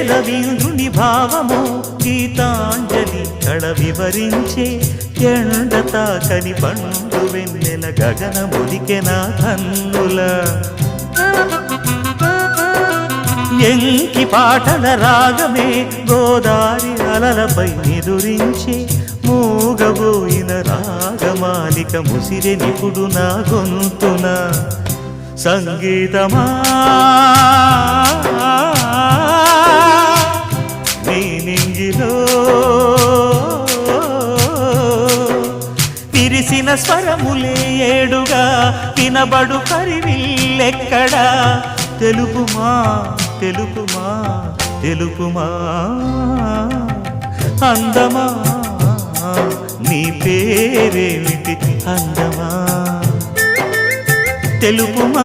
వేదవీంద్రుని భావము గీతాంజలి కళ వివరించే ఎండ తాకని పండు వెన్నెల గగనములికెన కన్నుల ఎంకి పాటల రాగమే గోదారి అలలపై నిదురించే మూగబోయిన రాగమాలిక ముసిరె నిపుడు నా గొంతున సంగీతమా నీ నింగిలో విరిసిన స్వరములే ఏడుగా వినబడు కరివిల్లెక్కడా తెలుపుమా తెలుపుమా తెలుపుమా అందమా నీ పేరేమిటి అందమా తెలుపుమా